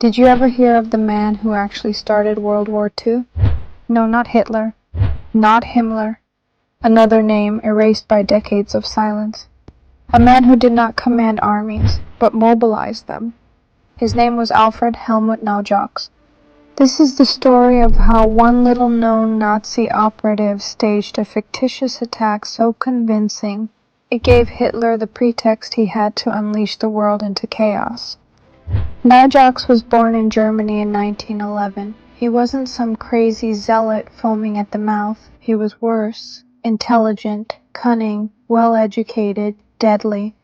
Did you ever hear of the man who actually started World War II? No, not Hitler. Not Himmler. Another name erased by decades of silence. A man who did not command armies, but mobilized them. His name was Alfred Naujocks. This is the story of how one little-known Nazi operative staged a fictitious attack so convincing it gave Hitler the pretext he had to unleash the world into chaos. Naujocks was born in Germany in 1911. He wasn't some crazy zealot foaming at the mouth. He was worse, intelligent, cunning, well-educated, deadly.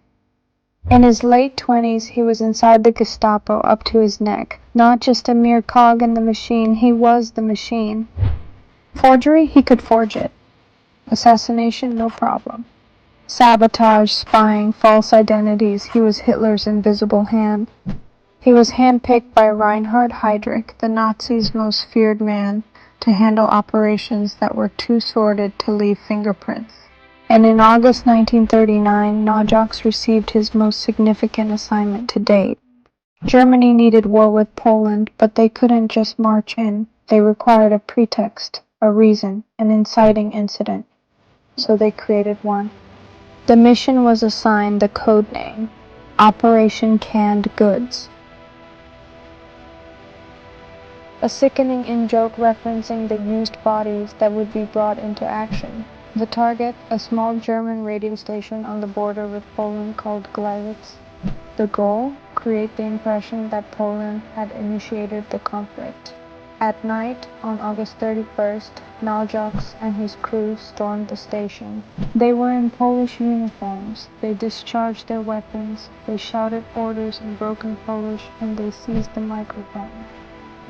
In his late 20s, he was inside the Gestapo up to his neck. Not just a mere cog in the machine, he was the machine. Forgery, he could forge it. Assassination, no problem. Sabotage, spying, false identities, he was Hitler's invisible hand. He was handpicked by Reinhard Heydrich, the Nazis' most feared man, to handle operations that were too sordid to leave fingerprints. And in August 1939, Naujocks received his most significant assignment to date. Germany needed war with Poland, but they couldn't just march in. They required a pretext, a reason, an inciting incident. So they created one. The mission was assigned the code name, Operation Canned Goods. A sickening in-joke referencing the used bodies that would be brought into action. The target, a small German radio station on the border with Poland called Gliwice. The goal, create the impression that Poland had initiated the conflict. At night, on August 31st, Naujocks and his crew stormed the station. They were in Polish uniforms. They discharged their weapons. They shouted orders in broken Polish, and they seized the microphone.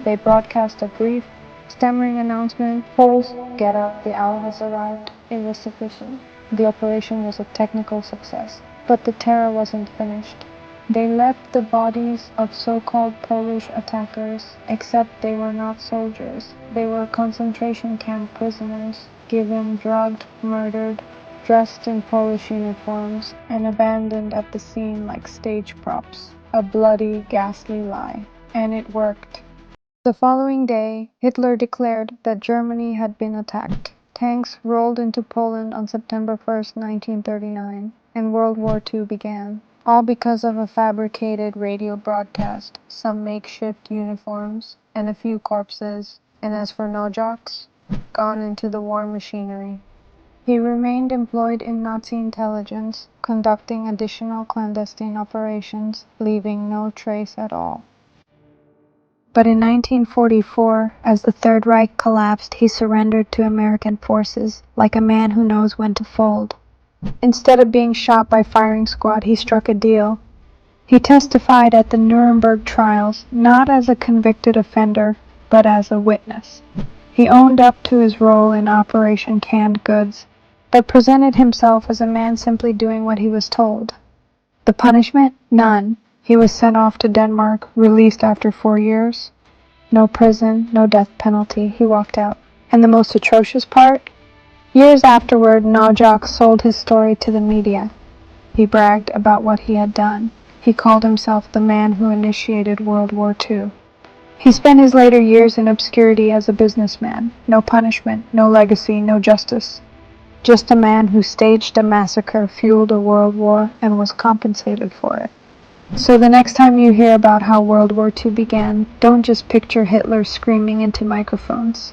They broadcast a brief, stammering announcement, "Poles, get up, the hour has arrived." It was sufficient. The operation was a technical success. But the terror wasn't finished. They left the bodies of so-called Polish attackers, except they were not soldiers. They were concentration camp prisoners, given, drugged, murdered, dressed in Polish uniforms, and abandoned at the scene like stage props. A bloody, ghastly lie. And it worked. The following day, Hitler declared that Germany had been attacked. Tanks rolled into Poland on September 1st, 1939, and World War II began. All because of a fabricated radio broadcast, some makeshift uniforms, and a few corpses. And as for Naujocks, gone into the war machinery. He remained employed in Nazi intelligence, conducting additional clandestine operations, leaving no trace at all. But in 1944, as the Third Reich collapsed, he surrendered to American forces, like a man who knows when to fold. Instead of being shot by firing squad, he struck a deal. He testified at the Nuremberg trials, not as a convicted offender, but as a witness. He owned up to his role in Operation Canned Goods, but presented himself as a man simply doing what he was told. The punishment? None. He was sent off to Denmark, released after 4 years. No prison, no death penalty. He walked out. And the most atrocious part? Years afterward, Naujocks sold his story to the media. He bragged about what he had done. He called himself the man who initiated World War II. He spent his later years in obscurity as a businessman. No punishment, no legacy, no justice. Just a man who staged a massacre, fueled a world war, and was compensated for it. So the next time you hear about how World War II began, don't just picture Hitler screaming into microphones.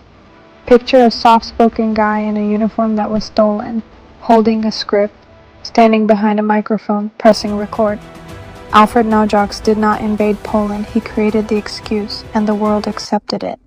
Picture a soft-spoken guy in a uniform that was stolen, holding a script, standing behind a microphone, pressing record. Alfred Naujocks did not invade Poland. He created the excuse, and the world accepted it.